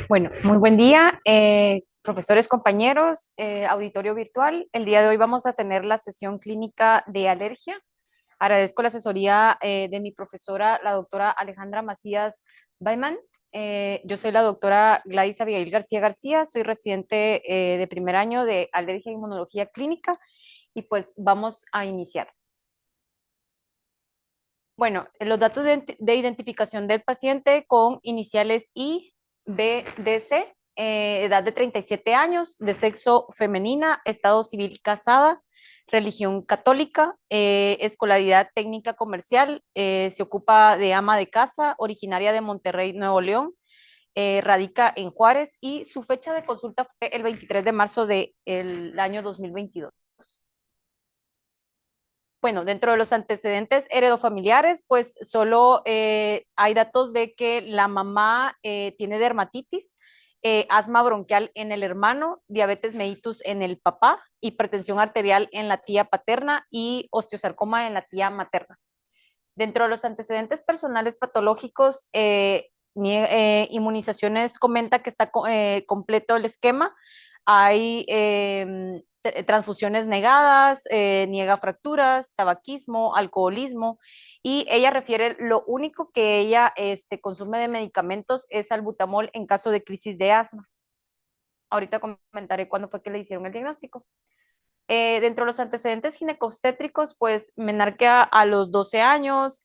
Bueno, muy buen día, profesores, compañeros, auditorio virtual. El día de hoy vamos a tener la sesión clínica de alergia. Agradezco la asesoría de mi profesora, la doctora Alejandra Macías Baiman. Yo soy la doctora Gladys Abigail García García, soy residente de primer año de alergia e inmunología clínica y pues vamos a iniciar. Bueno, los datos de identificación del paciente con iniciales I, B, D, C, edad de 37 años, de sexo femenina, estado civil casada, religión católica, escolaridad técnica comercial, se ocupa de ama de casa, originaria de Monterrey, Nuevo León, radica en Juárez y su fecha de consulta fue el 23 de marzo del año 2022. Bueno, dentro de los antecedentes heredofamiliares, pues solo hay datos de que la mamá tiene dermatitis, asma bronquial en el hermano, diabetes mellitus en el papá, hipertensión arterial en la tía paterna y osteosarcoma en la tía materna. Dentro de los antecedentes personales patológicos, inmunizaciones comenta que está completo el esquema. Hay transfusiones negadas, niega fracturas, tabaquismo, alcoholismo, y ella refiere lo único que ella consume de medicamentos es albutamol en caso de crisis de asma. Ahorita comentaré cuándo fue que le hicieron el diagnóstico. Dentro de los antecedentes ginecobstétricos, pues menarquea a los 12 años,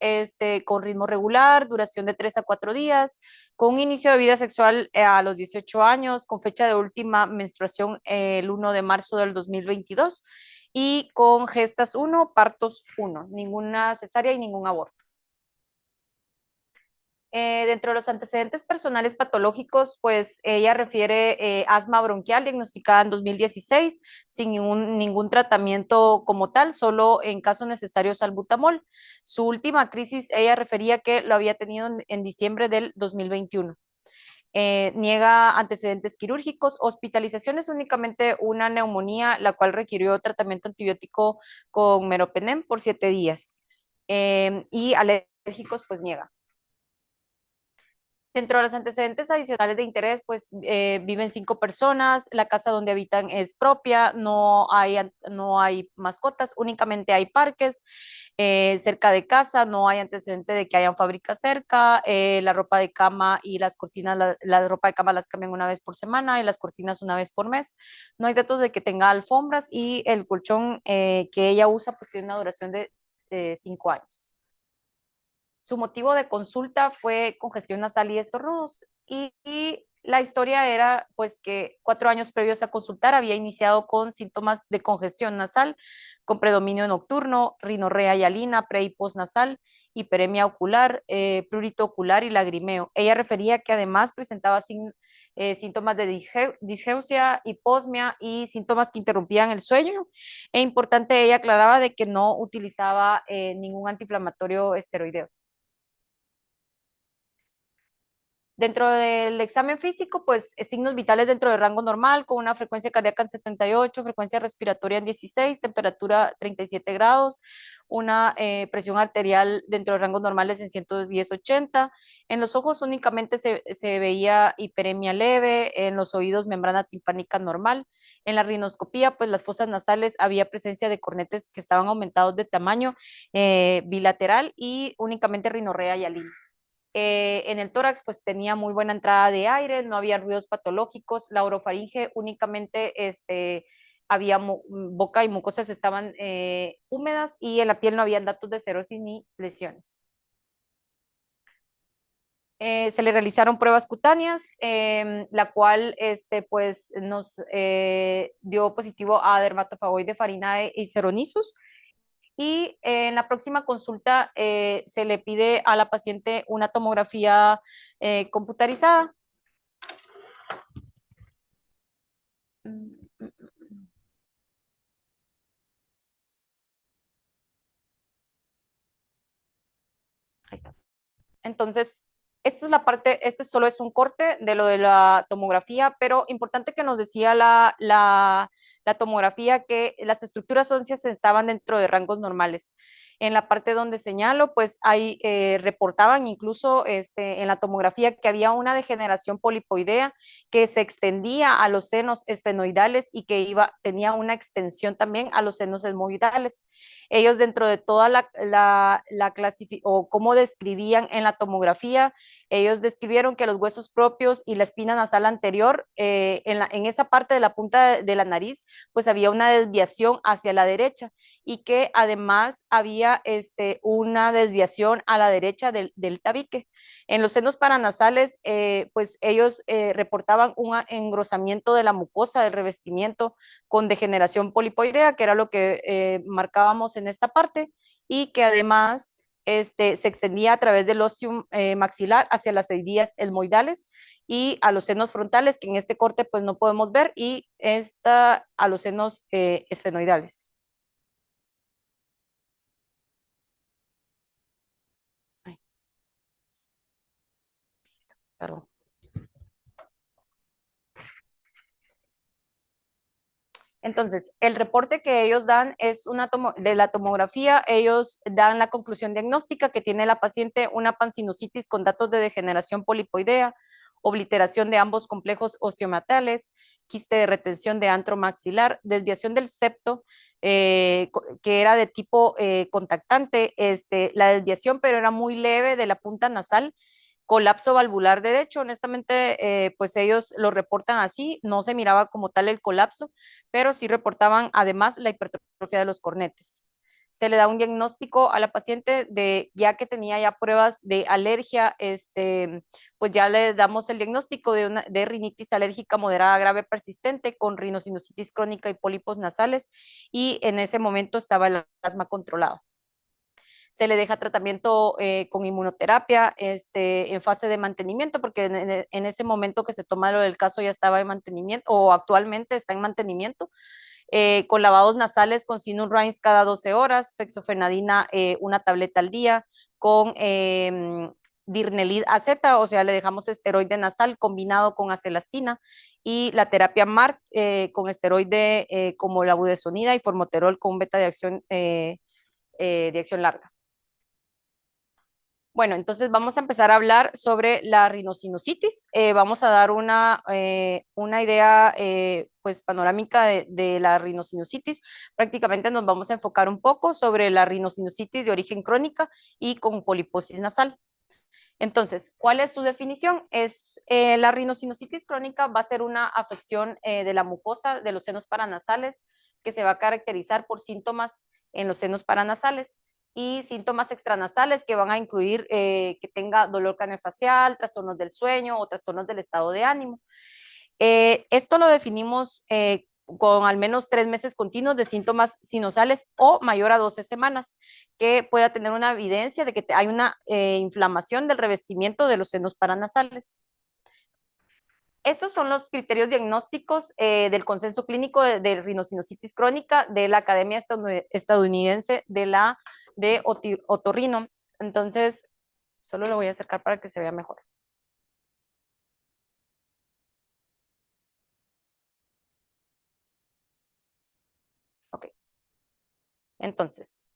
con ritmo regular, duración de 3 a 4 días, con inicio de vida sexual a los 18 años, con fecha de última menstruación el 1 de marzo del 2022 y con gestas 1, partos 1, ninguna cesárea y ningún aborto. Dentro de los antecedentes personales patológicos, pues ella refiere asma bronquial diagnosticada en 2016 sin ningún tratamiento como tal, solo en casos necesarios salbutamol. Su última crisis, ella refería que lo había tenido en diciembre del 2021. Niega antecedentes quirúrgicos, hospitalizaciones, únicamente una neumonía, la cual requirió tratamiento antibiótico con meropenem por 7 días. Y alérgicos, pues niega. Dentro de los antecedentes adicionales de interés, pues viven 5 personas, la casa donde habitan es propia, no hay mascotas, únicamente hay parques cerca de casa, no hay antecedente de que hayan fábricas cerca, la ropa de cama y las cortinas, la ropa de cama las cambian una vez por semana y las cortinas una vez por mes. No hay datos de que tenga alfombras y el colchón que ella usa pues tiene una duración de 5 años. Su motivo de consulta fue congestión nasal y estornudos. Y la historia era pues que 4 años previos a consultar había iniciado con síntomas de congestión nasal, con predominio nocturno, rinorrea y alina, pre y postnasal, hiperemia ocular, prurito ocular y lagrimeo. Ella refería que además presentaba síntomas de disgeusia, hiposmia y síntomas que interrumpían el sueño. E importante, ella aclaraba de que no utilizaba ningún antiinflamatorio esteroideo. Dentro del examen físico, pues signos vitales dentro del rango normal, con una frecuencia cardíaca en 78, frecuencia respiratoria en 16, temperatura 37 grados, una presión arterial dentro del rango normal es en 110-80. En los ojos únicamente se veía hiperemia leve, en los oídos membrana timpánica normal. En la rinoscopía, pues las fosas nasales había presencia de cornetes que estaban aumentados de tamaño bilateral y únicamente rinorrea y alina. En el tórax pues tenía muy buena entrada de aire, no había ruidos patológicos, la orofaringe únicamente había boca y mucosas estaban húmedas y en la piel no había datos de cerosis ni lesiones. Se le realizaron pruebas cutáneas, la cual pues, nos dio positivo a dermatofagoide farinae y seronisus. Y en la próxima consulta se le pide a la paciente una tomografía computarizada. Ahí está. Entonces, esta es la parte, este solo es un corte de lo de la tomografía, pero importante que nos decía la tomografía que las estructuras óseas estaban dentro de rangos normales. En la parte donde señalo, pues ahí reportaban incluso en la tomografía que había una degeneración polipoidea que se extendía a los senos esfenoidales y que tenía una extensión también a los senos esmoidales. Ellos dentro de toda la clasificación o cómo describían en la tomografía, ellos describieron que los huesos propios y la espina nasal anterior, en esa parte de la punta de la nariz, pues había una desviación hacia la derecha y que además había una desviación a la derecha del tabique. En los senos paranasales, pues ellos reportaban un engrosamiento de la mucosa del revestimiento con degeneración polipoidea, que era lo que marcábamos en esta parte, y que además se extendía a través del ostium maxilar hacia las eidías elmoidales y a los senos frontales, que en este corte pues no podemos ver, y a los senos esfenoidales. Ay, perdón. Entonces, el reporte que ellos dan es de la tomografía, ellos dan la conclusión diagnóstica que tiene la paciente una pansinusitis con datos de degeneración polipoidea, obliteración de ambos complejos osteomatales, quiste de retención de antro maxilar, desviación del septo, que era de tipo contactante, la desviación, pero era muy leve de la punta nasal, colapso valvular derecho. Honestamente, pues ellos lo reportan así, no se miraba como tal el colapso, pero sí reportaban además la hipertrofia de los cornetes. Se le da un diagnóstico a la paciente ya que tenía ya pruebas de alergia, pues ya le damos el diagnóstico de rinitis alérgica moderada grave persistente con rinosinusitis crónica y pólipos nasales, y en ese momento estaba el asma controlado. Se le deja tratamiento con inmunoterapia en fase de mantenimiento, porque en ese momento que se toma lo del caso ya estaba en mantenimiento o actualmente está en mantenimiento, con lavados nasales con Sinus Rinse cada 12 horas, fexofenadina una tableta al día, con Dirnelid AZ, o sea, le dejamos esteroide nasal combinado con acelastina, y la terapia MART con esteroide como la budesonida y formoterol con beta de acción larga. Bueno, entonces vamos a empezar a hablar sobre la rinosinusitis. Vamos a dar una idea pues panorámica de la rinosinusitis. Prácticamente nos vamos a enfocar un poco sobre la rinosinusitis de origen crónica y con poliposis nasal. Entonces, ¿cuál es su definición? La rinosinusitis crónica va a ser una afección de la mucosa de los senos paranasales que se va a caracterizar por síntomas en los senos paranasales y síntomas extranasales que van a incluir que tenga dolor craneofacial, trastornos del sueño o trastornos del estado de ánimo. Esto lo definimos con al menos 3 meses continuos de síntomas sinusales o mayor a 12 semanas, que pueda tener una evidencia de que hay una inflamación del revestimiento de los senos paranasales. Estos son los criterios diagnósticos del consenso clínico de rinosinusitis crónica de la Academia Estadounidense de Otorrino. Entonces, solo lo voy a acercar para que se vea mejor. Ok, entonces,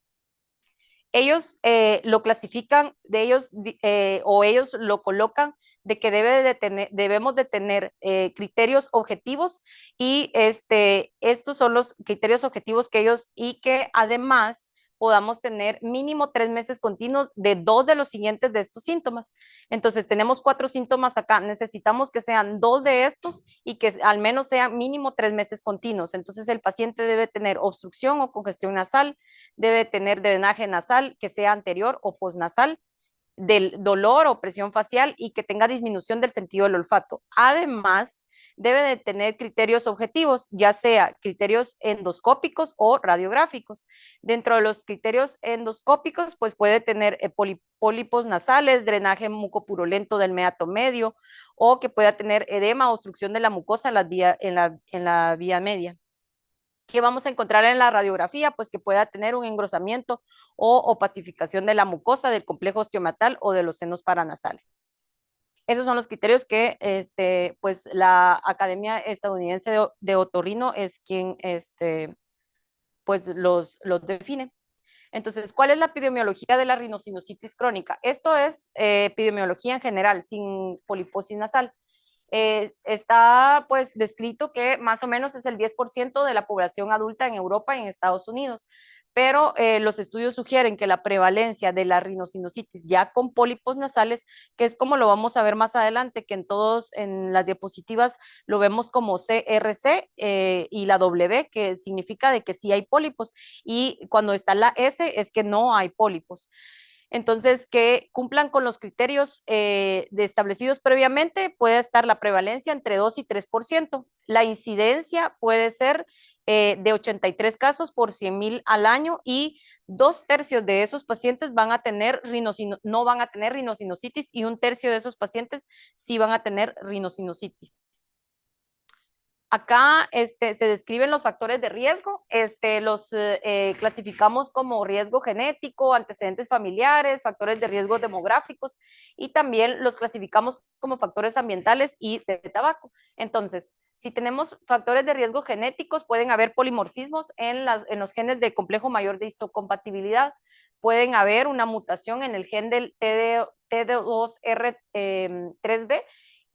ellos lo clasifican, o ellos lo colocan de que debemos de tener criterios objetivos, y estos son los criterios objetivos que ellos, y que además podamos tener mínimo 3 meses continuos de 2 de los siguientes de estos síntomas. Entonces tenemos 4 síntomas acá, necesitamos que sean 2 de estos y que al menos sean mínimo 3 meses continuos. Entonces el paciente debe tener obstrucción o congestión nasal, debe tener drenaje nasal que sea anterior o postnasal, del dolor o presión facial y que tenga disminución del sentido del olfato. Además, debe de tener criterios objetivos, ya sea criterios endoscópicos o radiográficos. Dentro de los criterios endoscópicos, pues puede tener pólipos nasales, drenaje mucopurulento del meato medio, o que pueda tener edema o obstrucción de la mucosa en la vía media. ¿Qué vamos a encontrar en la radiografía? Pues que pueda tener un engrosamiento o opacificación de la mucosa del complejo osteomatal o de los senos paranasales. Esos son los criterios que pues la Academia Estadounidense de Otorrino es quien pues los define. Entonces, ¿cuál es la epidemiología de la rinosinusitis crónica? Esto es epidemiología en general, sin poliposis nasal. Está pues descrito que más o menos es el 10% de la población adulta en Europa y en Estados Unidos, pero los estudios sugieren que la prevalencia de la rinosinusitis ya con pólipos nasales, que es como lo vamos a ver más adelante, que en las diapositivas lo vemos como CRC y la W, que significa de que sí hay pólipos, y cuando está la S es que no hay pólipos. Entonces, que cumplan con los criterios establecidos previamente, puede estar la prevalencia entre 2 y 3%. La incidencia puede ser de 83 casos por 100,000 al año y 2/3 de esos pacientes van a tener no van a tener rinosinusitis y 1/3 de esos pacientes sí van a tener rinosinusitis. Acá se describen los factores de riesgo, los clasificamos como riesgo genético, antecedentes familiares, factores de riesgo demográficos y también los clasificamos como factores ambientales y de tabaco. Entonces, si tenemos factores de riesgo genéticos, pueden haber polimorfismos en los genes de complejo mayor de histocompatibilidad, pueden haber una mutación en el gen del TD2R3B,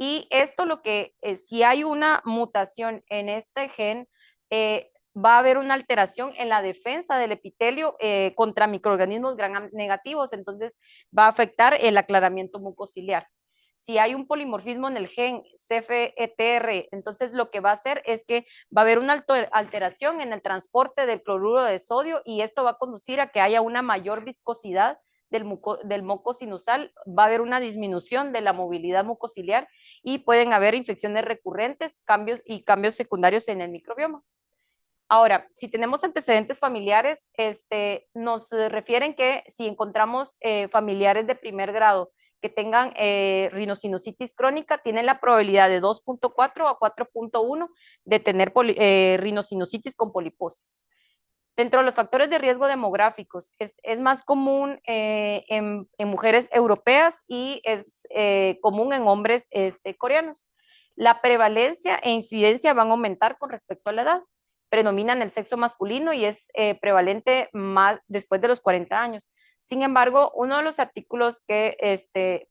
y esto lo que, si hay una mutación en este gen, va a haber una alteración en la defensa del epitelio contra microorganismos gram negativos, entonces va a afectar el aclaramiento mucociliar. Si hay un polimorfismo en el gen CFETR, entonces lo que va a hacer es que va a haber una alteración en el transporte del cloruro de sodio y esto va a conducir a que haya una mayor viscosidad del moco sinusal, va a haber una disminución de la movilidad mucociliar y pueden haber infecciones recurrentes, cambios secundarios en el microbioma. Ahora, si tenemos antecedentes familiares, nos refieren que si encontramos familiares de primer grado que tengan rinosinusitis crónica, tienen la probabilidad de 2.4 a 4.1 de tener rinosinusitis con poliposis. Dentro de los factores de riesgo demográficos, es más común en mujeres europeas y es común en hombres coreanos. La prevalencia e incidencia van a aumentar con respecto a la edad. Predomina en el sexo masculino y es prevalente más después de los 40 años. Sin embargo, uno de los artículos que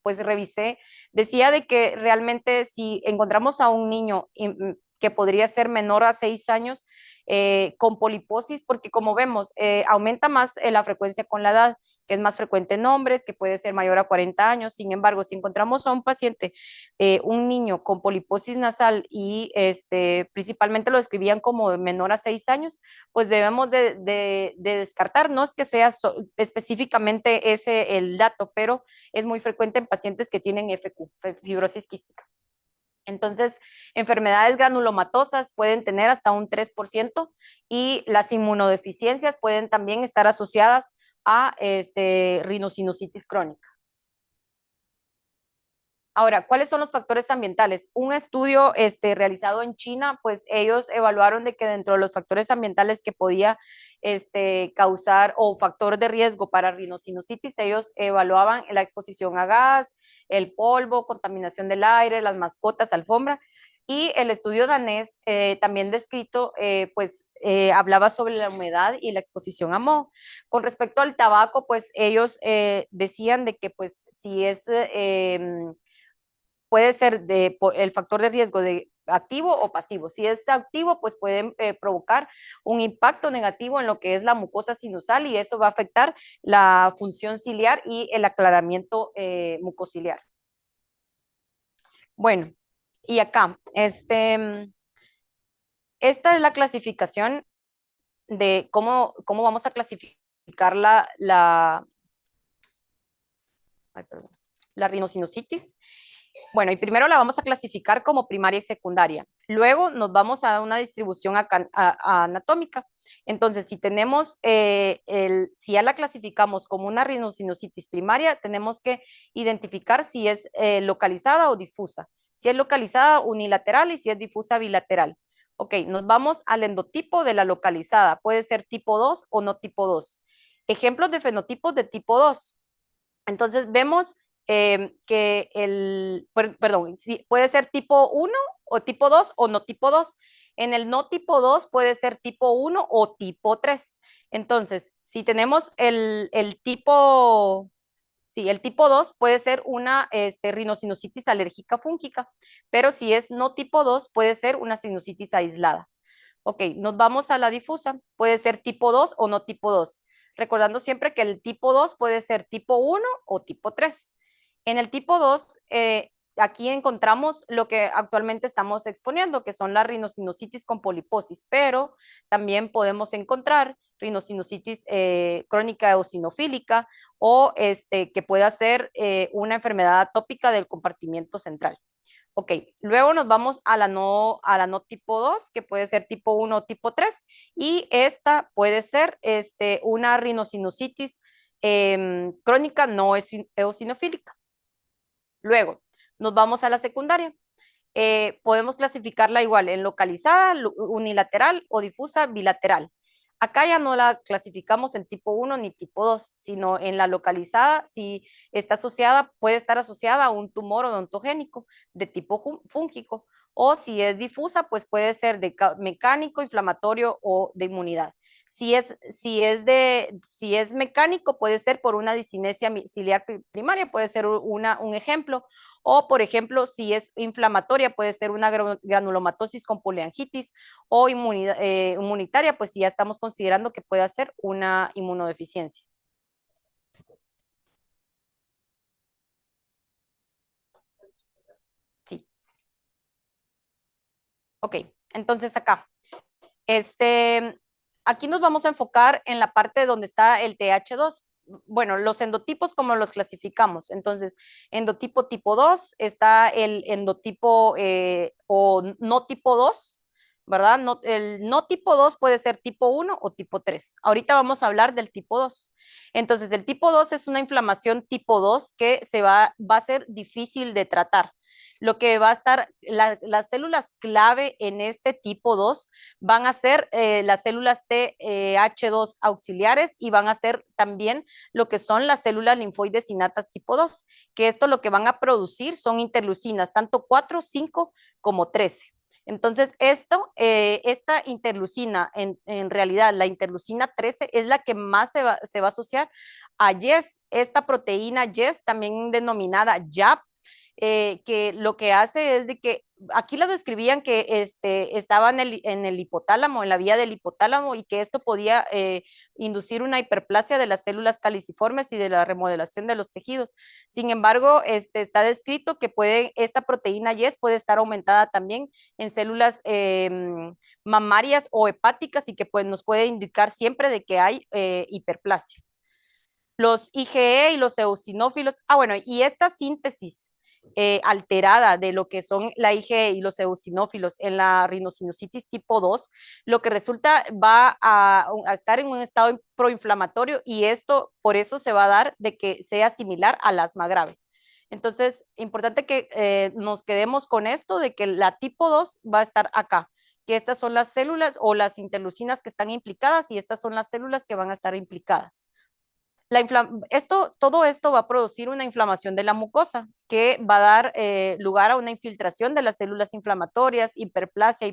pues revisé decía de que realmente si encontramos a un niño que podría ser menor a 6 años, con poliposis, porque como vemos, aumenta más la frecuencia con la edad, que es más frecuente en hombres, que puede ser mayor a 40 años. Sin embargo, si encontramos a un paciente, un niño con poliposis nasal y principalmente lo describían como menor a 6 años, pues debemos de descartar. No es que sea específicamente ese el dato, pero es muy frecuente en pacientes que tienen FQ, fibrosis quística. Entonces, enfermedades granulomatosas pueden tener hasta un 3% y las inmunodeficiencias pueden también estar asociadas a rinosinusitis crónica. Ahora, ¿cuáles son los factores ambientales? Un estudio realizado en China, pues ellos evaluaron de que dentro de los factores ambientales que podía causar o factor de riesgo para rinosinusitis, ellos evaluaban la exposición a gas, el polvo, contaminación del aire, las mascotas, alfombra. Y el estudio danés, también descrito, hablaba sobre la humedad y la exposición a moho. Con respecto al tabaco, pues ellos decían de que pues si es puede ser el factor de riesgo de activo o pasivo. Si es activo, pues pueden provocar un impacto negativo en lo que es la mucosa sinusal y eso va a afectar la función ciliar y el aclaramiento mucociliar. Bueno, y acá, esta es la clasificación de cómo vamos a clasificar la rinosinusitis. Bueno, y primero la vamos a clasificar como primaria y secundaria. Luego nos vamos a una distribución anatómica. Entonces, si tenemos, si ya la clasificamos como una rinosinusitis primaria, tenemos que identificar si es localizada o difusa. Si es localizada, unilateral, y si es difusa, bilateral. Ok, nos vamos al endotipo de la localizada. Puede ser tipo 2 o no tipo 2. Ejemplos de fenotipos de tipo 2. Entonces, vemos que perdón, sí, puede ser tipo 1 o tipo 2 o no tipo 2. En el no tipo 2 puede ser tipo 1 o tipo 3. Entonces, si tenemos el tipo, sí, el tipo 2 puede ser una rinosinusitis alérgica fúngica, pero si es no tipo 2 puede ser una sinusitis aislada. Ok, nos vamos a la difusa. Puede ser tipo 2 o no tipo 2. Recordando siempre que el tipo 2 puede ser tipo 1 o tipo 3. En el tipo 2, aquí encontramos lo que actualmente estamos exponiendo, que son la rinosinusitis con poliposis, pero también podemos encontrar rinosinusitis crónica eosinofílica o que pueda ser una enfermedad atópica del compartimiento central. Ok, luego nos vamos a la no tipo 2, que puede ser tipo 1 o tipo 3, y esta puede ser una rinosinusitis crónica no eosinofílica. Luego, nos vamos a la secundaria. Podemos clasificarla igual en localizada, unilateral o difusa bilateral. Acá ya no la clasificamos en tipo 1 ni tipo 2, sino en la localizada, si está asociada, puede estar asociada a un tumor odontogénico de tipo fúngico, o si es difusa, pues puede ser de mecánico, inflamatorio o de inmunidad. Si es mecánico, puede ser por una discinesia ciliar primaria, puede ser un ejemplo, o, por ejemplo, si es inflamatoria, puede ser una granulomatosis con poliangitis, o inmunitaria, pues si ya estamos considerando que puede ser una inmunodeficiencia. Sí, ok. Entonces acá, aquí nos vamos a enfocar en la parte donde está el TH2. Bueno, los endotipos, ¿cómo los clasificamos? Entonces, endotipo tipo 2 está el endotipo o no tipo 2, ¿verdad? No, el no tipo 2 puede ser tipo 1 o tipo 3. Ahorita vamos a hablar del tipo 2. Entonces, el tipo 2 es una inflamación tipo 2 que va a ser difícil de tratar. Lo que va a estar, las células clave en este tipo 2 van a ser las células TH2 auxiliares y van a ser también lo que son las células linfoides innatas tipo 2, que esto lo que van a producir son interleucinas, tanto 4, 5 como 13. Entonces, esta interleucina, en realidad, la interleucina 13 es la que más se va a asociar a YES, esta proteína YES, también denominada YAP, que lo que hace es de que aquí lo describían que estaba en el hipotálamo, en la vía del hipotálamo, y que esto podía inducir una hiperplasia de las células caliciformes y de la remodelación de los tejidos. Sin embargo, está descrito que esta proteína YES puede estar aumentada también en células mamarias o hepáticas y que pues, nos puede indicar siempre de que hay hiperplasia. Los IgE y los eosinófilos, bueno, y esta síntesis alterada de lo que son la IgE y los eosinófilos en la rinosinusitis tipo 2, lo que resulta va a estar en un estado proinflamatorio y esto por eso se va a dar de que sea similar al asma grave. Entonces, importante que nos quedemos con esto de que la tipo 2 va a estar acá, que estas son las células o las interleucinas que están implicadas y estas son las células que van a estar implicadas. Todo esto va a producir una inflamación de la mucosa que va a dar lugar a una infiltración de las células inflamatorias, hiperplasia,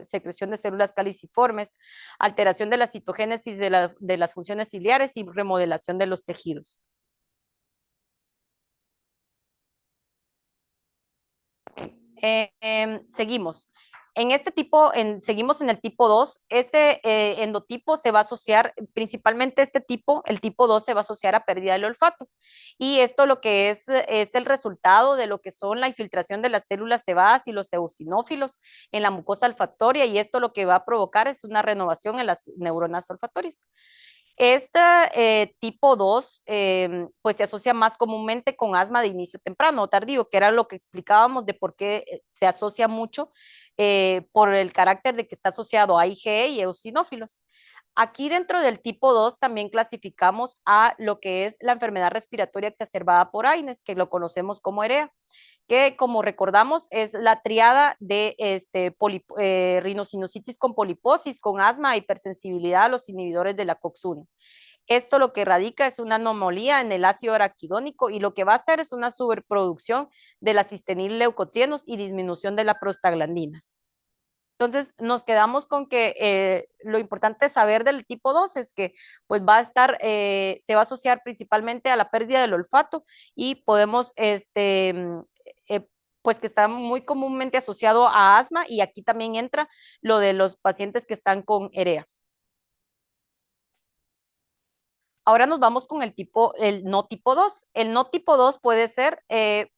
secreción de células caliciformes, alteración de la citogénesis de las funciones ciliares y remodelación de los tejidos. Seguimos. Seguimos en el tipo 2. Este endotipo se va a asociar, principalmente este tipo, el tipo 2 se va a asociar a pérdida del olfato. Y esto lo que es el resultado de lo que son la infiltración de las células sebadas y los eosinófilos en la mucosa olfatoria, y esto lo que va a provocar es una renovación en las neuronas olfatorias. Este tipo 2 pues se asocia más comúnmente con asma de inicio temprano o tardío, que era lo que explicábamos de por qué se asocia mucho por el carácter de que está asociado a IgE y eosinófilos. Aquí dentro del tipo 2 también clasificamos a lo que es la enfermedad respiratoria exacerbada por AINES, que lo conocemos como EREA, que como recordamos es la triada de rinosinusitis con poliposis, con asma, hipersensibilidad a los inhibidores de la COX-1. Esto lo que radica es una anomalía en el ácido araquidónico y lo que va a hacer es una superproducción de la cistenil leucotrienos y disminución de las prostaglandinas. Entonces, nos quedamos con que lo importante de saber del tipo 2 es que pues va a estar, se va a asociar principalmente a la pérdida del olfato y podemos, eh, pues que está muy comúnmente asociado a asma y aquí también entra lo de los pacientes que están con EREA. Ahora nos vamos con el no tipo 2. El no tipo 2 puede ser,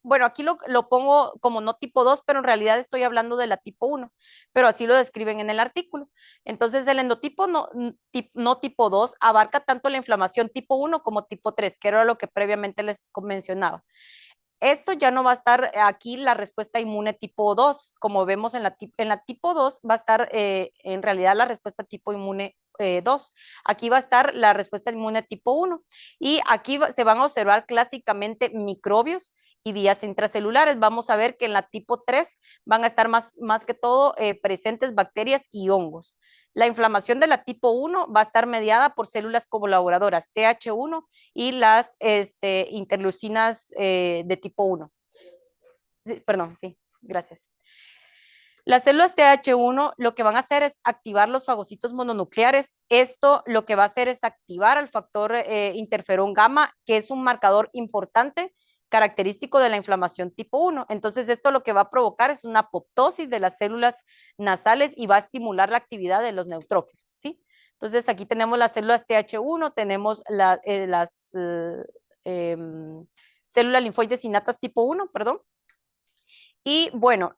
bueno, aquí lo pongo como no tipo 2, pero en realidad estoy hablando de la tipo 1, pero así lo describen en el artículo. Entonces, el endotipo no tipo 2 abarca tanto la inflamación tipo 1 como tipo 3, que era lo que previamente les mencionaba. Esto ya no va a estar aquí la respuesta inmune tipo 2, como vemos en la tipo 2 va a estar en realidad la respuesta tipo inmune 2. Aquí va a estar la respuesta inmune tipo 1 y aquí se van a observar clásicamente microbios y vías intracelulares. Vamos a ver que en la tipo 3 van a estar más que todo presentes bacterias y hongos. La inflamación de la tipo 1 va a estar mediada por células colaboradoras TH1 y las interleucinas de tipo 1. Sí, perdón, sí, gracias. Las células TH1 lo que van a hacer es activar los fagocitos mononucleares. Esto lo que va a hacer es activar al factor interferón gamma, que es un marcador importante característico de la inflamación tipo 1. Entonces, esto lo que va a provocar es una apoptosis de las células nasales y va a estimular la actividad de los neutrófilos, ¿sí? Entonces, aquí tenemos las células TH1, tenemos las células linfoides innatas tipo 1, perdón. Y bueno,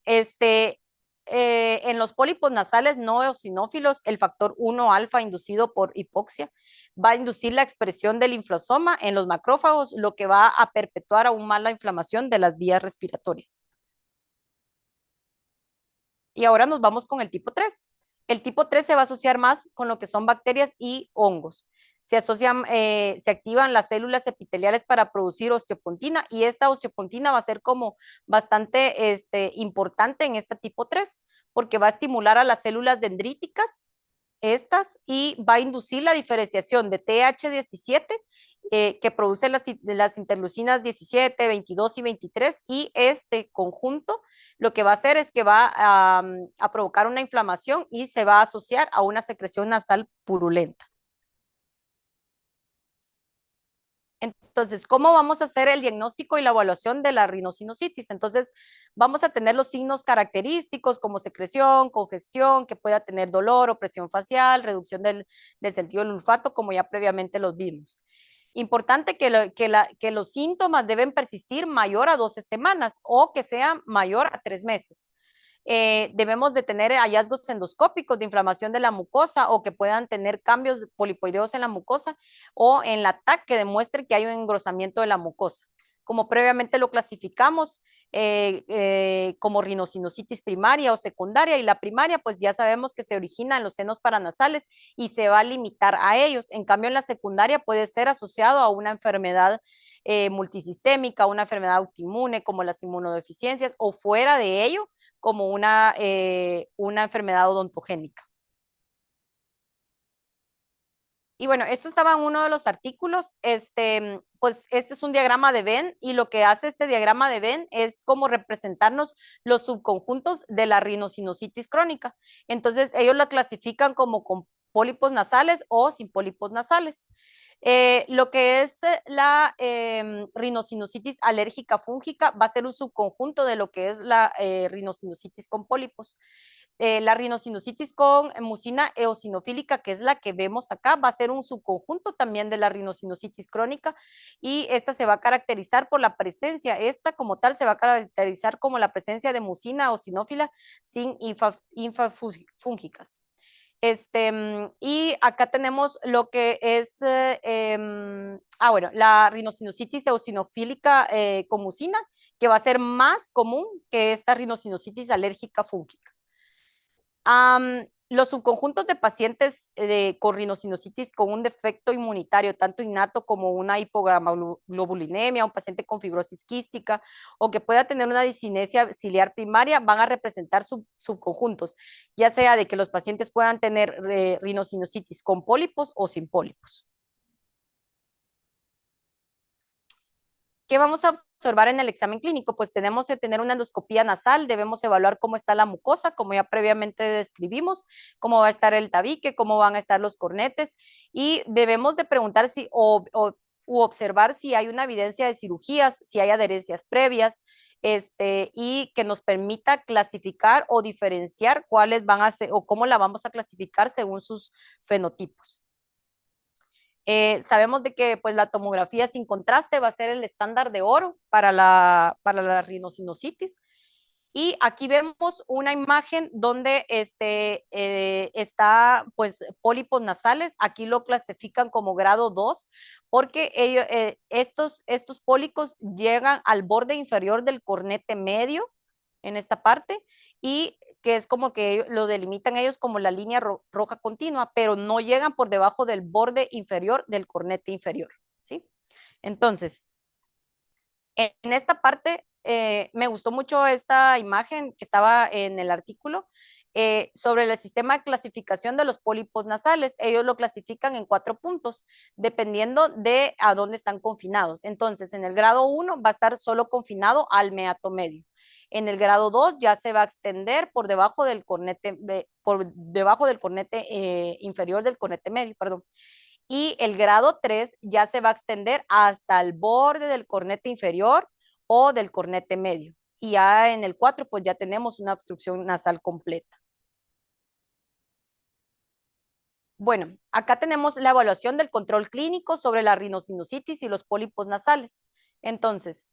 en los pólipos nasales no eosinófilos, el factor 1 alfa inducido por hipoxia va a inducir la expresión del inflosoma en los macrófagos, lo que va a perpetuar aún más la inflamación de las vías respiratorias. Y ahora nos vamos con el tipo 3. El tipo 3 se va a asociar más con lo que son bacterias y hongos. Se activan las células epiteliales para producir osteopontina y esta osteopontina va a ser como bastante importante en este tipo 3 porque va a estimular a las células dendríticas estas y va a inducir la diferenciación de TH17 que produce las interleucinas 17, 22 y 23 y este conjunto lo que va a hacer es que va a provocar una inflamación y se va a asociar a una secreción nasal purulenta. Entonces, ¿cómo vamos a hacer el diagnóstico y la evaluación de la rinosinusitis? Entonces, vamos a tener los signos característicos como secreción, congestión, que pueda tener dolor o presión facial, reducción del sentido del olfato, como ya previamente los vimos. Importante que los síntomas deben persistir mayor a 12 semanas o que sea mayor a 3 meses. Debemos de tener hallazgos endoscópicos de inflamación de la mucosa o que puedan tener cambios polipoideos en la mucosa o en la TAC que demuestre que hay un engrosamiento de la mucosa. Como previamente lo clasificamos como rinosinusitis primaria o secundaria y la primaria pues ya sabemos que se origina en los senos paranasales y se va a limitar a ellos. En cambio en la secundaria puede ser asociado a una enfermedad multisistémica, una enfermedad autoinmune como las inmunodeficiencias o fuera de ello como una enfermedad odontogénica. Y bueno, esto estaba en uno de los artículos, pues este es un diagrama de Venn y lo que hace este diagrama de Venn es como representarnos los subconjuntos de la rinosinusitis crónica. Entonces ellos la clasifican como con pólipos nasales o sin pólipos nasales. Lo que es la rinosinusitis alérgica fúngica va a ser un subconjunto de lo que es la rinosinusitis con pólipos. La rinosinusitis con mucina eosinofílica, que es la que vemos acá, va a ser un subconjunto también de la rinosinusitis crónica y esta se va a caracterizar por la presencia, esta como tal se va a caracterizar como la presencia de mucina eosinófila sin infafúngicas. Y acá tenemos lo que es, bueno, la rinosinusitis eosinofílica con mucina, que va a ser más común que esta rinosinusitis alérgica fúngica. Los subconjuntos de pacientes con rinosinusitis con un defecto inmunitario, tanto innato como una hipoglobulinemia, un paciente con fibrosis quística o que pueda tener una discinesia ciliar primaria, van a representar subconjuntos, ya sea de que los pacientes puedan tener rinosinusitis con pólipos o sin pólipos. ¿Qué vamos a observar en el examen clínico? Pues tenemos que tener una endoscopía nasal, debemos evaluar cómo está la mucosa, como ya previamente describimos, cómo va a estar el tabique, cómo van a estar los cornetes, y debemos de preguntar si u observar si hay una evidencia de cirugías, si hay adherencias previas, y que nos permita clasificar o diferenciar cuáles van a ser o cómo la vamos a clasificar según sus fenotipos. Sabemos de que pues, la tomografía sin contraste va a ser el estándar de oro para la rinosinusitis. Y aquí vemos una imagen donde está pues pólipos nasales. Aquí lo clasifican como grado 2 porque estos pólipos llegan al borde inferior del cornete medio en esta parte y que es como que lo delimitan ellos como la línea roja continua, pero no llegan por debajo del borde inferior del cornete inferior, ¿sí? Entonces, en esta parte me gustó mucho esta imagen que estaba en el artículo sobre el sistema de clasificación de los pólipos nasales. Ellos lo clasifican en 4 puntos, dependiendo de a dónde están confinados. Entonces, en el grado 1 va a estar solo confinado al meato medio. En el grado 2 ya se va a extender por debajo del cornete, inferior del cornete medio, perdón. Y el grado 3 ya se va a extender hasta el borde del cornete inferior o del cornete medio. Y ya en el 4 pues ya tenemos una obstrucción nasal completa. Bueno, acá tenemos la evaluación del control clínico sobre la rinosinusitis y los pólipos nasales. Entonces,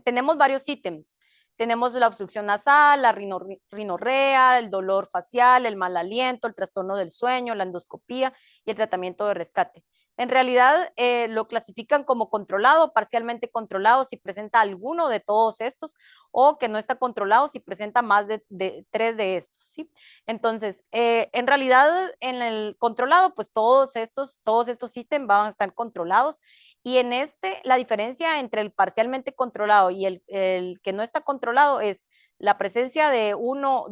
tenemos varios ítems. Tenemos la obstrucción nasal, la rinorrea, el dolor facial, el mal aliento, el trastorno del sueño, la endoscopía y el tratamiento de rescate. En realidad lo clasifican como controlado, parcialmente controlado si presenta alguno de todos estos o que no está controlado si presenta más de 3 de estos, ¿sí? Entonces, en realidad en el controlado, pues todos estos ítems van a estar controlados y en la diferencia entre el parcialmente controlado y el que no está controlado es la presencia de uno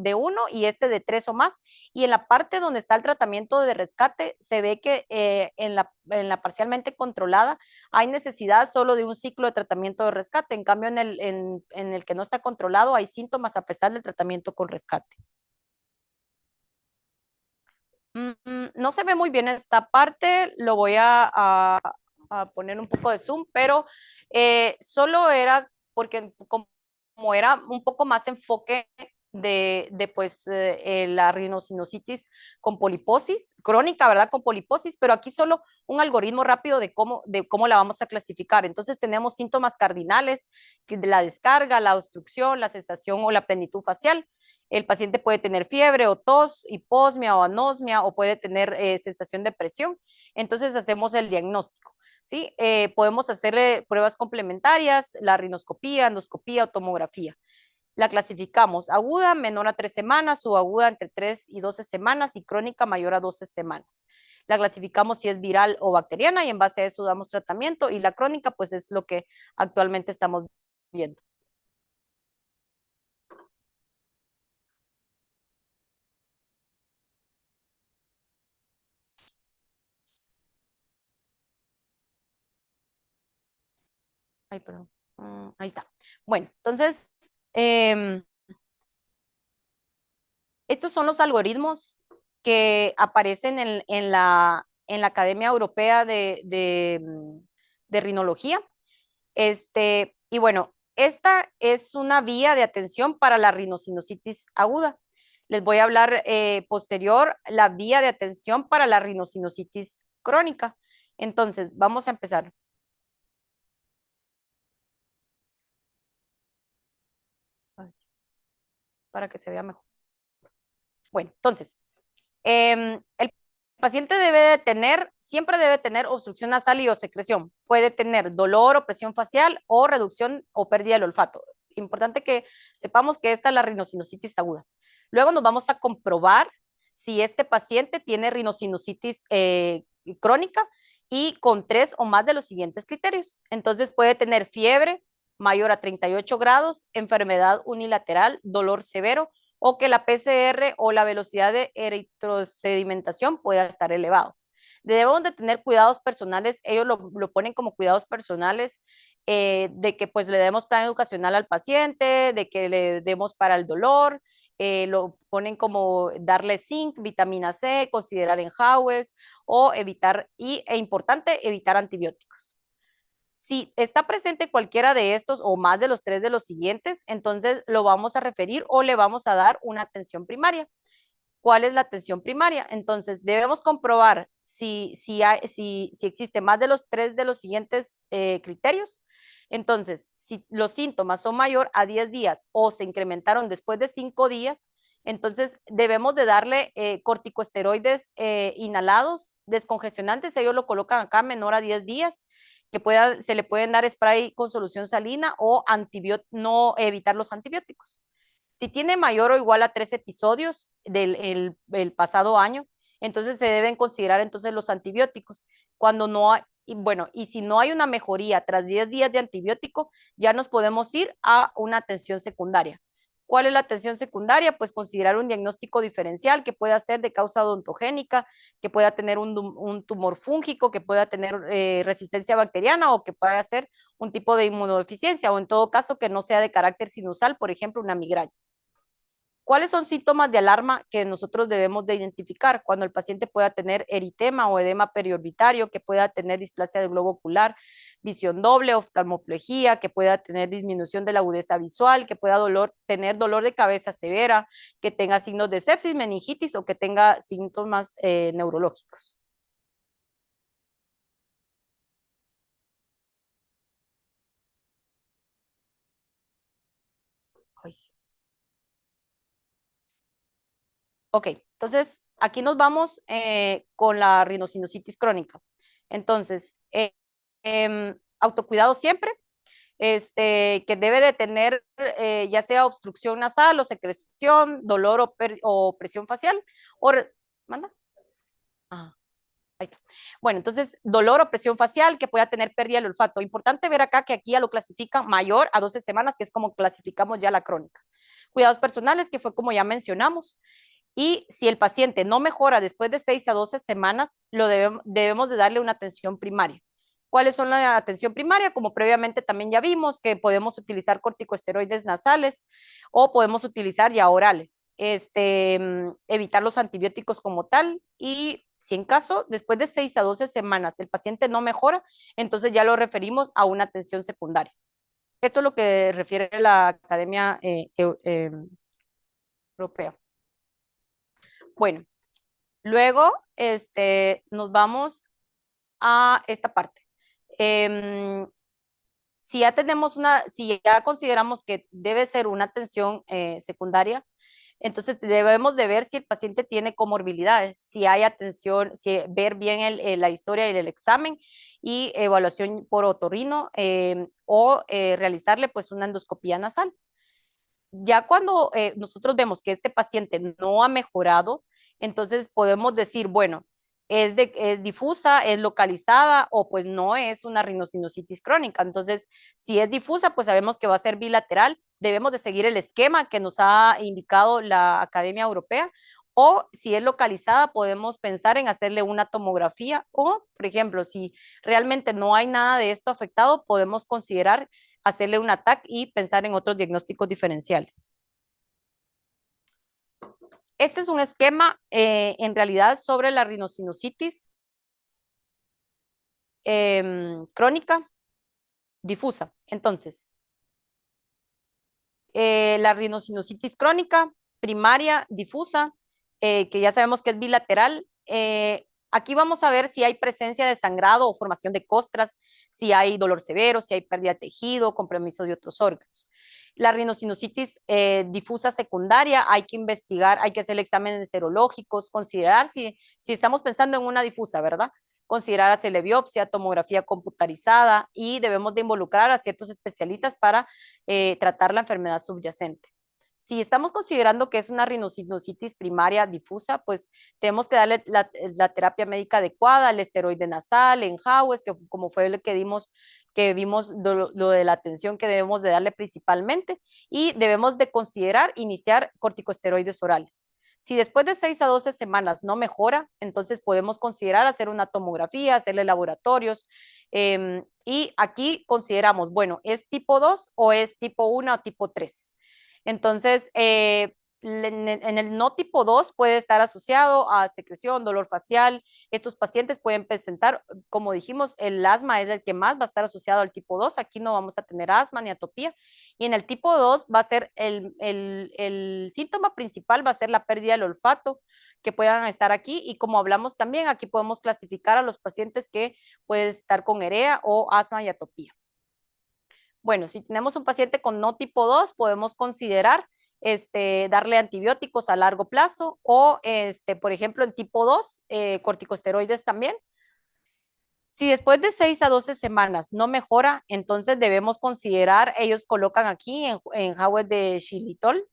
y de 3 o más. Y en la parte donde está el tratamiento de rescate, se ve que en la parcialmente controlada hay necesidad solo de un ciclo de tratamiento de rescate. En cambio, en el que no está controlado hay síntomas a pesar del tratamiento con rescate. No se ve muy bien esta parte, lo voy a poner un poco de zoom, pero solo era porque como era un poco más enfoque de pues la rinosinusitis con poliposis crónica, ¿verdad? Con poliposis, pero aquí solo un algoritmo rápido de cómo la vamos a clasificar. Entonces tenemos síntomas cardinales, de la descarga, la obstrucción, la sensación o la plenitud facial. El paciente puede tener fiebre o tos, hiposmia o anosmia o puede tener sensación de presión. Entonces hacemos el diagnóstico. ¿Sí? Podemos hacerle pruebas complementarias, la rinoscopía, endoscopía o tomografía. La clasificamos aguda menor a 3 semanas, subaguda entre 3 y 12 semanas y crónica mayor a 12 semanas. La clasificamos si es viral o bacteriana y en base a eso damos tratamiento y la crónica pues es lo que actualmente estamos viendo. Ay, perdón. Ahí está. Bueno, entonces, estos son los algoritmos que aparecen en la Academia Europea de Rinología. Y bueno, esta es una vía de atención para la rinosinusitis aguda. Les voy a hablar posterior la vía de atención para la rinosinusitis crónica. Entonces, vamos a empezar. Para que se vea mejor. Bueno, entonces, el paciente siempre debe tener obstrucción nasal y o secreción. Puede tener dolor o presión facial o reducción o pérdida del olfato. Importante que sepamos que esta es la rinosinusitis aguda. Luego nos vamos a comprobar si este paciente tiene rinosinusitis crónica y con 3 o más de los siguientes criterios. Entonces puede tener fiebre mayor a 38 grados, enfermedad unilateral, dolor severo, o que la PCR o la velocidad de eritrosedimentación pueda estar elevado. Debemos de tener cuidados personales, ellos lo ponen como cuidados personales, de que pues le demos plan educacional al paciente, de que le demos para el dolor, lo ponen como darle zinc, vitamina C, considerar enjaues o evitar, e importante, evitar antibióticos. Si está presente cualquiera de estos o más de los tres de los siguientes, entonces lo vamos a referir o le vamos a dar una atención primaria. ¿Cuál es la atención primaria? Entonces, debemos comprobar si existe más de los tres de los siguientes criterios. Entonces, si los síntomas son mayor a 10 días o se incrementaron después de 5 días, entonces debemos de darle corticosteroides inhalados, descongestionantes, ellos lo colocan acá menor a 10 días, se le pueden dar spray con solución salina o no evitar los antibióticos. Si tiene mayor o igual a 3 episodios el pasado año, entonces se deben considerar entonces los antibióticos. Cuando no hay, y bueno, y si no hay una mejoría tras 10 días de antibiótico, ya nos podemos ir a una atención secundaria. ¿Cuál es la atención secundaria? Pues considerar un diagnóstico diferencial que pueda ser de causa odontogénica, que pueda tener un tumor fúngico, que pueda tener resistencia bacteriana o que pueda ser un tipo de inmunodeficiencia o en todo caso que no sea de carácter sinusal, por ejemplo, una migraña. ¿Cuáles son síntomas de alarma que nosotros debemos de identificar? Cuando el paciente pueda tener eritema o edema periorbitario, que pueda tener displasia del globo ocular, visión doble, oftalmoplegia, que pueda tener disminución de la agudeza visual, que pueda tener dolor de cabeza severa, que tenga signos de sepsis, meningitis o que tenga síntomas neurológicos. Ay. Ok, entonces aquí nos vamos con la rinosinusitis crónica. Entonces, autocuidado siempre, que debe de tener ya sea obstrucción nasal o secreción, dolor o presión facial. ¿Manda? Ah, ahí está. Bueno, entonces, dolor o presión facial que pueda tener pérdida del olfato. Importante ver acá que aquí ya lo clasifican mayor a 12 semanas, que es como clasificamos ya la crónica. Cuidados personales, que fue como ya mencionamos. Y si el paciente no mejora después de 6 a 12 semanas, debemos de darle una atención primaria. ¿Cuáles son la atención primaria? Como previamente también ya vimos que podemos utilizar corticosteroides nasales o podemos utilizar ya orales. Evitar los antibióticos como tal y si en caso, después de 6 a 12 semanas, el paciente no mejora, entonces ya lo referimos a una atención secundaria. Esto es lo que refiere la Academia Europea. Bueno, luego nos vamos a esta parte. Si ya consideramos que debe ser una atención secundaria, entonces debemos de ver si el paciente tiene comorbilidades, si hay atención, ver bien la historia y el examen y evaluación por otorrino o realizarle pues una endoscopía nasal. Ya cuando nosotros vemos que este paciente no ha mejorado, entonces podemos decir, bueno, es difusa, es localizada o pues no es una rinosinusitis crónica. Entonces, si es difusa, pues sabemos que va a ser bilateral. Debemos de seguir el esquema que nos ha indicado la Academia Europea. O si es localizada, podemos pensar en hacerle una tomografía o, por ejemplo, si realmente no hay nada de esto afectado, podemos considerar hacerle un ATAC y pensar en otros diagnósticos diferenciales. Este es un esquema en realidad sobre la rinosinusitis crónica difusa. Entonces, la rinosinusitis crónica primaria difusa, que ya sabemos que es bilateral. Aquí vamos a ver si hay presencia de sangrado o formación de costras, si hay dolor severo, si hay pérdida de tejido, compromiso de otros órganos. La rinosinusitis difusa secundaria, hay que investigar, hay que hacer exámenes serológicos, considerar si estamos pensando en una difusa, ¿verdad? Considerar hacerle biopsia, tomografía computarizada y debemos de involucrar a ciertos especialistas para tratar la enfermedad subyacente. Si estamos considerando que es una rinosinusitis primaria difusa, pues tenemos que darle la terapia médica adecuada, el esteroide nasal, enjaues, que como fue lo que vimos lo de la atención que debemos de darle principalmente, y debemos de considerar iniciar corticosteroides orales. Si después de 6 a 12 semanas no mejora, entonces podemos considerar hacer una tomografía, hacerle laboratorios. Y aquí consideramos, bueno, ¿es tipo 2 o es tipo 1 o tipo 3? Entonces, en el no tipo 2 puede estar asociado a secreción, dolor facial. Estos pacientes pueden presentar, como dijimos, el asma es el que más va a estar asociado al tipo 2. Aquí no vamos a tener asma ni atopía. Y en el tipo 2 va a ser el síntoma principal, va a ser la pérdida del olfato, que puedan estar aquí. Y como hablamos también, aquí podemos clasificar a los pacientes que pueden estar con EREA o asma y atopía. Bueno, si tenemos un paciente con no tipo 2, podemos considerar darle antibióticos a largo plazo o, por ejemplo, en tipo 2, corticosteroides también. Si después de 6 a 12 semanas no mejora, entonces debemos considerar, ellos colocan aquí en Howard de xilitol,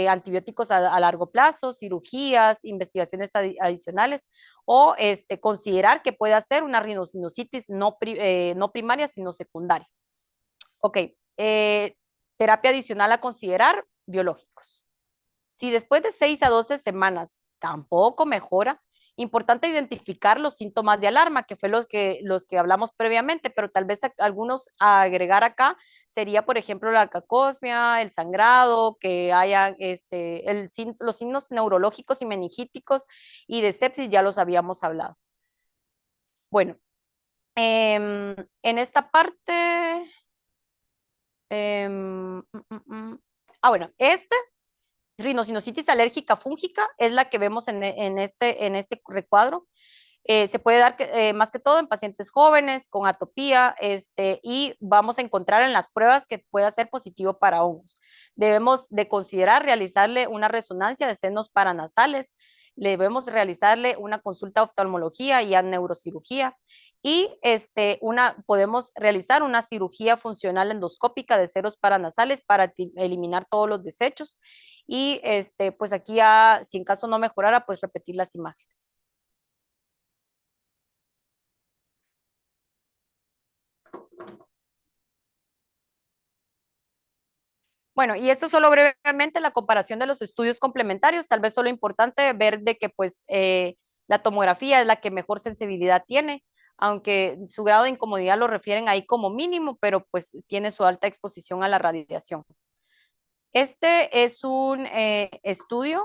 antibióticos a largo plazo, cirugías, investigaciones adicionales o considerar que puede ser una rinosinusitis no primaria, sino secundaria. Ok, terapia adicional a considerar, biológicos. Si después de 6 a 12 semanas tampoco mejora, importante identificar los síntomas de alarma, que fue los que hablamos previamente, pero tal vez algunos a agregar acá sería, por ejemplo, la cacosmia, el sangrado, que haya los signos neurológicos y meningíticos y de sepsis, ya los habíamos hablado. Bueno, en esta parte, bueno, rinosinusitis alérgica fúngica es la que vemos en este recuadro. Se puede dar más que todo en pacientes jóvenes con atopía y vamos a encontrar en las pruebas que pueda ser positivo para hongos. Debemos de considerar realizarle una resonancia de senos paranasales, debemos realizarle una consulta a oftalmología y a neurocirugía y podemos realizar una cirugía funcional endoscópica de senos paranasales para eliminar todos los desechos y pues aquí ya, si en caso no mejorara, pues repetir las imágenes. Bueno, y esto solo brevemente la comparación de los estudios complementarios, tal vez solo importante ver de que pues la tomografía es la que mejor sensibilidad tiene, aunque su grado de incomodidad lo refieren ahí como mínimo, pero pues tiene su alta exposición a la radiación. Este es un estudio,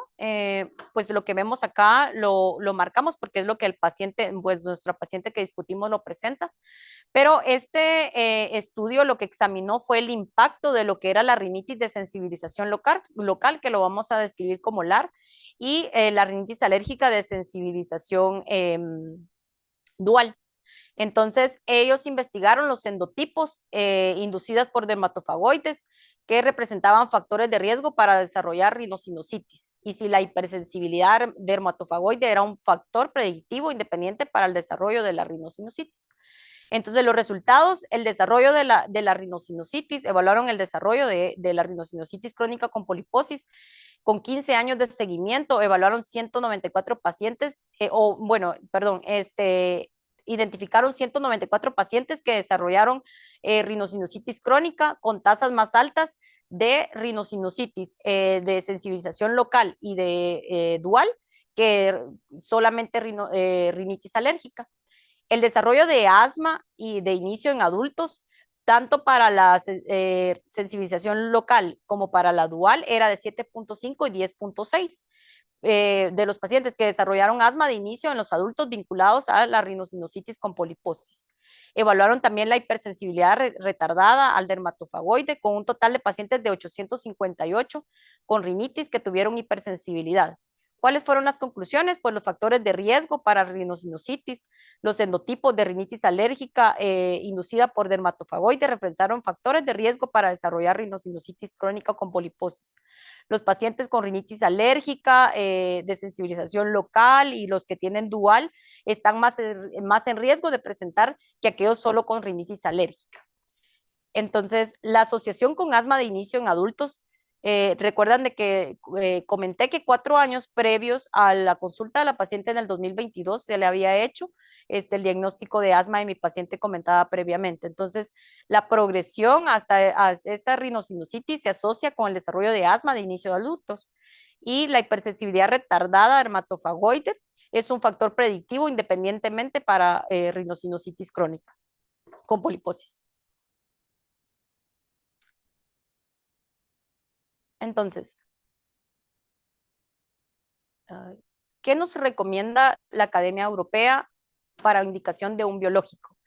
pues lo que vemos acá lo marcamos porque es lo que el paciente, pues nuestro paciente que discutimos lo presenta. Pero este estudio lo que examinó fue el impacto de lo que era la rinitis de sensibilización local que lo vamos a describir como LAR, y la rinitis alérgica de sensibilización dual. Entonces, ellos investigaron los endotipos inducidas por dermatofagoides que representaban factores de riesgo para desarrollar rinosinusitis y si la hipersensibilidad dermatofagoide era un factor predictivo independiente para el desarrollo de la rinosinusitis. Entonces, los resultados, el desarrollo de la rinosinusitis, evaluaron el desarrollo de la rinosinusitis crónica con poliposis con 15 años de seguimiento, evaluaron 194 pacientes, identificaron 194 pacientes que desarrollaron rinosinusitis crónica con tasas más altas de rinosinusitis de sensibilización local y de dual que solamente rinitis alérgica. El desarrollo de asma y de inicio en adultos, tanto para la sensibilización local como para la dual, era de 7.5 y 10.6 de los pacientes que desarrollaron asma de inicio en los adultos vinculados a la rinosinusitis con poliposis. Evaluaron también la hipersensibilidad retardada al dermatofagoide con un total de pacientes de 858 con rinitis que tuvieron hipersensibilidad. ¿Cuáles fueron las conclusiones? Pues los factores de riesgo para rinosinusitis, los endotipos de rinitis alérgica inducida por dermatofagoides representaron factores de riesgo para desarrollar rinosinusitis crónica con poliposis. Los pacientes con rinitis alérgica de sensibilización local y los que tienen dual están más en riesgo de presentar que aquellos solo con rinitis alérgica. Entonces, la asociación con asma de inicio en adultos, recuerdan de que comenté que 4 años previos a la consulta de la paciente en el 2022 se le había hecho el diagnóstico de asma de mi paciente comentada previamente. Entonces, la progresión hasta esta rinosinusitis se asocia con el desarrollo de asma de inicio de adultos. Y la hipersensibilidad retardada dermatofagoide es un factor predictivo independientemente para rinosinositis crónica con poliposis. Entonces, ¿qué nos recomienda la Academia Europea para indicación de un biológico?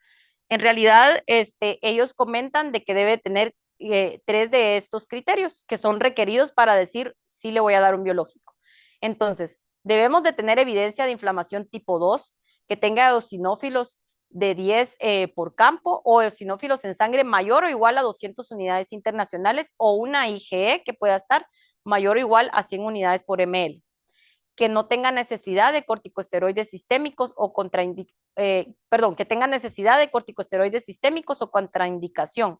En realidad, ellos comentan de que debe tener 3 de estos criterios que son requeridos para decir si le voy a dar un biológico. Entonces, debemos de tener evidencia de inflamación tipo 2, que tenga eosinófilos de 10 por campo o eosinófilos en sangre mayor o igual a 200 unidades internacionales o una IgE que pueda estar mayor o igual a 100 unidades por ml, que no tenga necesidad de corticosteroides sistémicos o que tenga necesidad de corticosteroides sistémicos o contraindicación,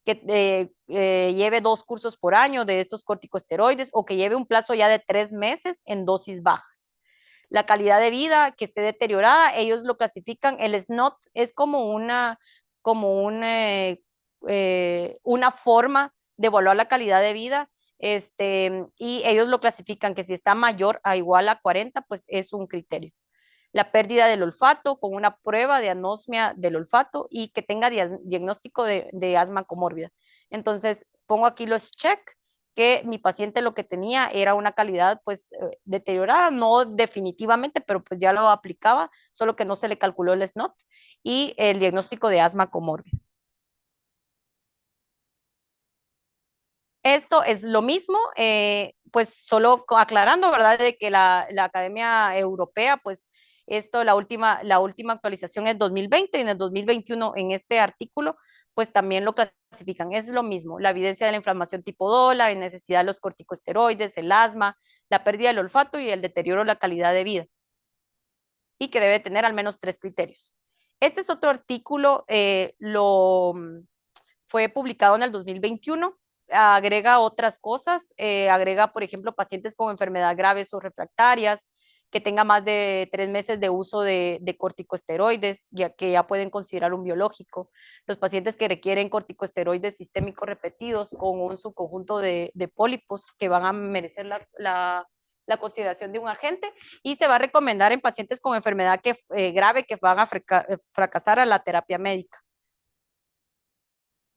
que lleve 2 cursos por año de estos corticosteroides o que lleve un plazo ya de 3 meses en dosis bajas. La calidad de vida que esté deteriorada, ellos lo clasifican, el SNOT es como una forma de evaluar la calidad de vida, y ellos lo clasifican que si está mayor a igual a 40, pues es un criterio. La pérdida del olfato con una prueba de anosmia del olfato y que tenga diagnóstico de asma comórbida. Entonces, pongo aquí los check, que mi paciente lo que tenía era una calidad pues deteriorada, no definitivamente, pero pues ya lo aplicaba, solo que no se le calculó el SNOT y el diagnóstico de asma comórbida. Esto es lo mismo, pues solo aclarando, ¿verdad? De que la Academia Europea, pues esto, la última actualización es 2020 y en el 2021 en este artículo, pues también lo clasifican. Es lo mismo, la evidencia de la inflamación tipo 2, la necesidad de los corticosteroides, el asma, la pérdida del olfato y el deterioro de la calidad de vida. Y que debe tener al menos 3 criterios. Este es otro artículo, fue publicado en el 2021, agrega otras cosas, agrega, por ejemplo, pacientes con enfermedades graves o refractarias, que tenga más de 3 meses de uso de corticosteroides, ya que ya pueden considerar un biológico. Los pacientes que requieren corticosteroides sistémicos repetidos con un subconjunto de pólipos que van a merecer la consideración de un agente, y se va a recomendar en pacientes con enfermedad grave que van a fracasar a la terapia médica.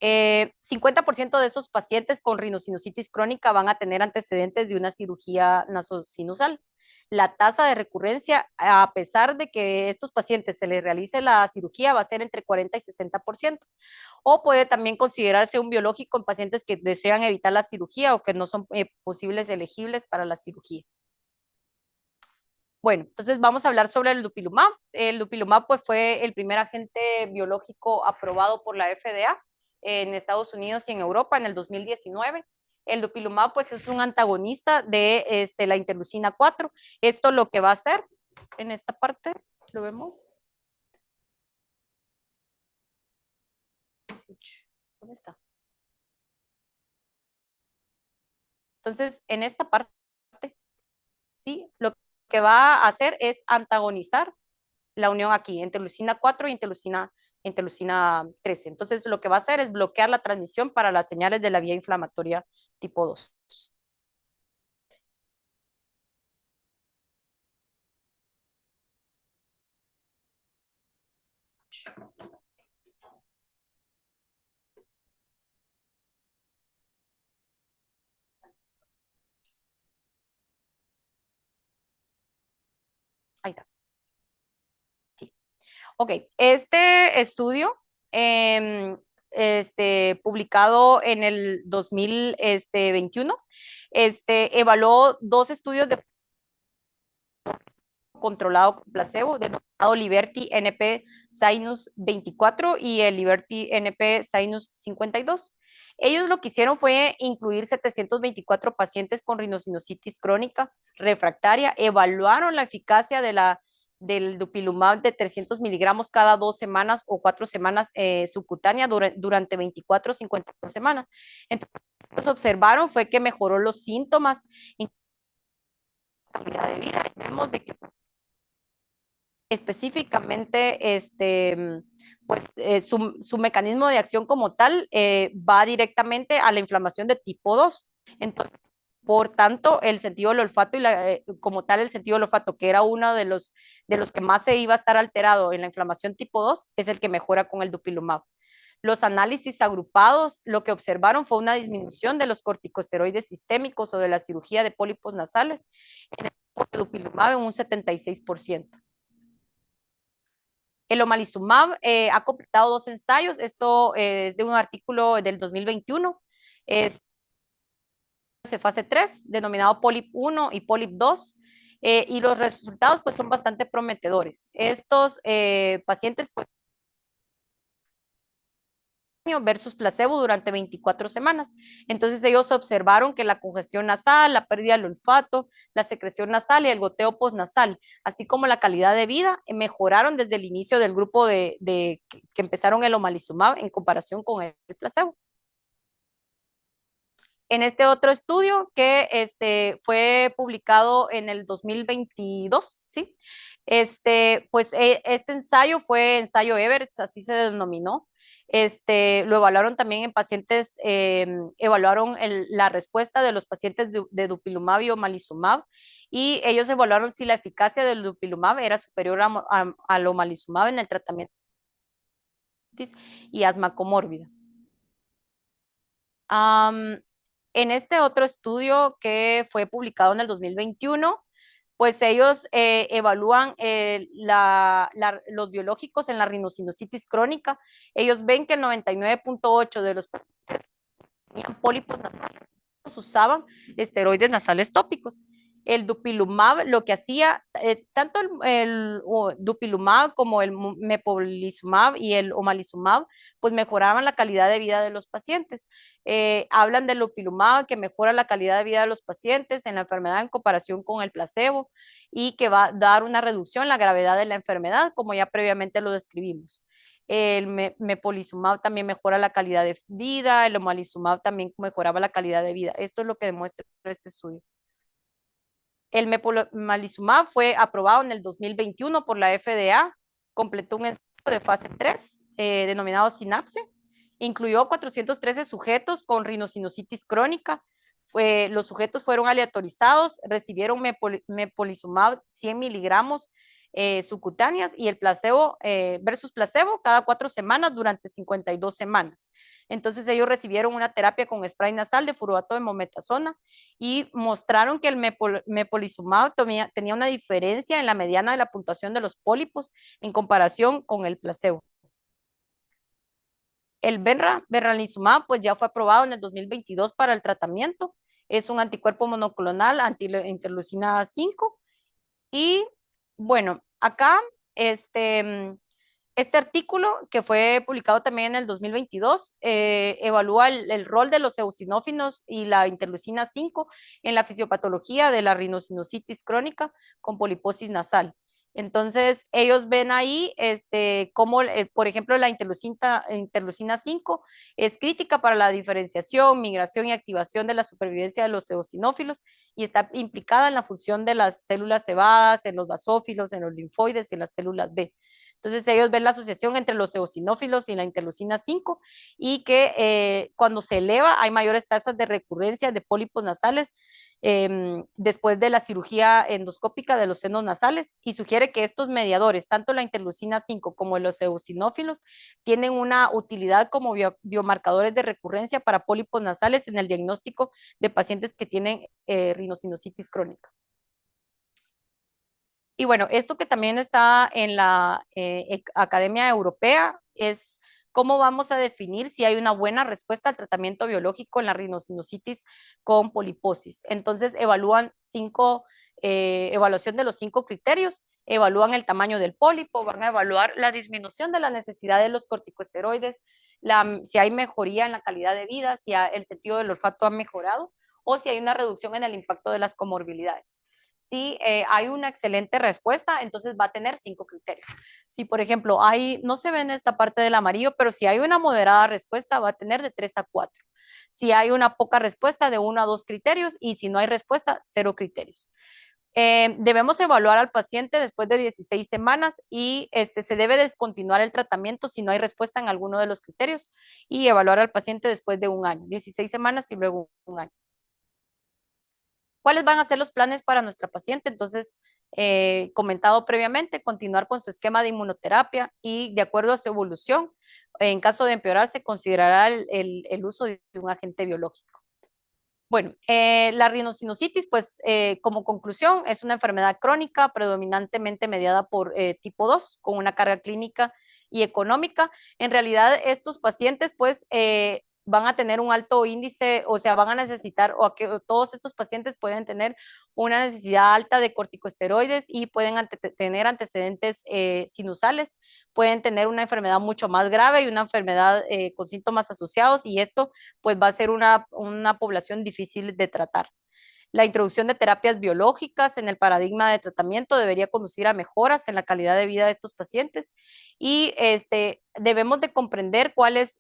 50% de esos pacientes con rinosinusitis crónica van a tener antecedentes de una cirugía nasosinusal. La tasa de recurrencia, a pesar de que estos pacientes se les realice la cirugía, va a ser entre 40 y 60%. O puede también considerarse un biológico en pacientes que desean evitar la cirugía o que no son posibles elegibles para la cirugía. Bueno, entonces vamos a hablar sobre el dupilumab. El dupilumab pues, fue el primer agente biológico aprobado por la FDA en Estados Unidos y en Europa en el 2019. El dupilumab pues, es un antagonista de la interleucina 4. Esto lo que va a hacer en esta parte, ¿lo vemos? ¿Dónde está? Entonces, en esta parte, ¿sí? Lo que va a hacer es antagonizar la unión aquí entre leucina 4 y interleucina 13. Entonces, lo que va a hacer es bloquear la transmisión para las señales de la vía inflamatoria tipo 2. Ahí está. Sí. Ok, este estudio, publicado en el 2021, evaluó 2 estudios de controlado con placebo, denominado Liberty NP Sinus 24 y el Liberty NP Sinus 52. Ellos lo que hicieron fue incluir 724 pacientes con rinosinusitis crónica refractaria, evaluaron la eficacia del dupilumab de 300 miligramos cada 2 semanas o 4 semanas subcutánea durante 24 o 52 semanas. Entonces, lo que observaron fue que mejoró los síntomas y calidad de vida. Vemos de que específicamente pues, su mecanismo de acción como tal va directamente a la inflamación de tipo 2. Entonces, Por tanto, el sentido del olfato como tal, el sentido del olfato, que era uno de los que más se iba a estar alterado en la inflamación tipo 2, es el que mejora con el dupilumab. Los análisis agrupados lo que observaron fue una disminución de los corticosteroides sistémicos o de la cirugía de pólipos nasales en el grupo de dupilumab en un 76%. El omalizumab ha completado 2 ensayos. Esto es de un artículo del 2021. Es fase 3, denominado POLIP 1 y POLIP 2. Y los resultados pues son bastante prometedores. Estos pacientes pues, versus placebo durante 24 semanas. Entonces ellos observaron que la congestión nasal, la pérdida del olfato, la secreción nasal y el goteo postnasal, así como la calidad de vida, mejoraron desde el inicio del grupo que empezaron el omalizumab en comparación con el placebo. En este otro estudio que fue publicado en el 2022, ¿sí? Pues este ensayo fue ensayo Everett, así se denominó. Lo evaluaron también en pacientes, evaluaron la respuesta de los pacientes de dupilumab y omalizumab, y ellos evaluaron si la eficacia del dupilumab era superior al omalizumab en el tratamiento y asma comórbida. En este otro estudio que fue publicado en el 2021, pues ellos evalúan los biológicos en la rinosinusitis crónica. Ellos ven que el 99.8 de los pacientes tenían pólipos nasales, usaban esteroides nasales tópicos. El dupilumab lo que hacía, tanto el dupilumab como el mepolizumab y el omalizumab, pues mejoraban la calidad de vida de los pacientes. Hablan del dupilumab que mejora la calidad de vida de los pacientes en la enfermedad en comparación con el placebo y que va a dar una reducción en la gravedad de la enfermedad, como ya previamente lo describimos. El mepolizumab también mejora la calidad de vida, el omalizumab también mejoraba la calidad de vida. Esto es lo que demuestra este estudio. El mepolizumab fue aprobado en el 2021 por la FDA, completó un ensayo de fase 3 denominado SINAPSE, incluyó 413 sujetos con rinosinusitis crónica. Los sujetos fueron aleatorizados, recibieron mepolizumab 100 miligramos subcutáneas y el placebo versus placebo cada 4 semanas durante 52 semanas. Entonces ellos recibieron una terapia con spray nasal de furoato de mometasona y mostraron que el mepolizumab tenía una diferencia en la mediana de la puntuación de los pólipos en comparación con el placebo. El benralizumab pues ya fue aprobado en el 2022 para el tratamiento. Es un anticuerpo monoclonal anti-interleucina 5. Y bueno, acá este artículo que fue publicado también en el 2022 evalúa el rol de los eosinófilos y la interleucina 5 en la fisiopatología de la rinosinusitis crónica con poliposis nasal. Entonces, ellos ven ahí cómo, por ejemplo, la interleucina 5 es crítica para la diferenciación, migración y activación de la supervivencia de los eosinófilos y está implicada en la función de las células cebadas, en los basófilos, en los linfoides y en las células B. Entonces ellos ven la asociación entre los eosinófilos y la interleucina 5 y que cuando se eleva hay mayores tasas de recurrencia de pólipos nasales después de la cirugía endoscópica de los senos nasales y sugiere que estos mediadores, tanto la interleucina 5 como los eosinófilos, tienen una utilidad como biomarcadores de recurrencia para pólipos nasales en el diagnóstico de pacientes que tienen rinosinusitis crónica. Y bueno, esto que también está en la Academia Europea es cómo vamos a definir si hay una buena respuesta al tratamiento biológico en la rinosinusitis con poliposis. Entonces, evaluación de los 5 criterios, evalúan el tamaño del pólipo, van a evaluar la disminución de la necesidad de los corticosteroides, si hay mejoría en la calidad de vida, si el sentido del olfato ha mejorado o si hay una reducción en el impacto de las comorbilidades. Si hay una excelente respuesta, entonces va a tener 5 criterios. Si, por ejemplo, no se ve en esta parte del amarillo, pero si hay una moderada respuesta, va a tener de 3 a 4. Si hay una poca respuesta, de 1 a 2 criterios, y si no hay respuesta, 0 criterios. Debemos evaluar al paciente después de 16 semanas y se debe descontinuar el tratamiento si no hay respuesta en alguno de los criterios y evaluar al paciente después de 1 año, 16 semanas y luego 1 año. ¿Cuáles van a ser los planes para nuestra paciente? Entonces, comentado previamente, continuar con su esquema de inmunoterapia y de acuerdo a su evolución, en caso de empeorar, se considerará el uso de un agente biológico. Bueno, la rinosinusitis, pues como conclusión, es una enfermedad crónica predominantemente mediada por tipo 2, con una carga clínica y económica. En realidad, estos pacientes, pues, van a tener un alto índice, o sea, van a necesitar, o que todos estos pacientes pueden tener una necesidad alta de corticosteroides y pueden tener antecedentes sinusales, pueden tener una enfermedad mucho más grave y una enfermedad con síntomas asociados, y esto pues va a ser una población difícil de tratar. La introducción de terapias biológicas en el paradigma de tratamiento debería conducir a mejoras en la calidad de vida de estos pacientes y debemos de comprender cuáles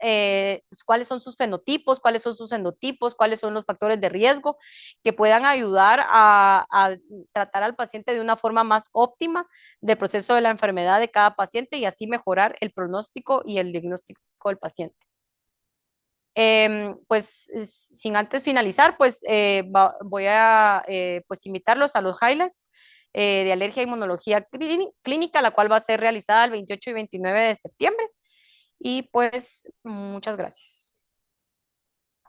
son sus fenotipos, cuáles son sus endotipos, cuáles son los factores de riesgo que puedan ayudar a tratar al paciente de una forma más óptima del proceso de la enfermedad de cada paciente y así mejorar el pronóstico y el diagnóstico del paciente. Pues sin antes finalizar, pues voy a pues invitarlos a los highlights de alergia e inmunología clínica, la cual va a ser realizada el 28 y 29 de septiembre. Y pues muchas gracias.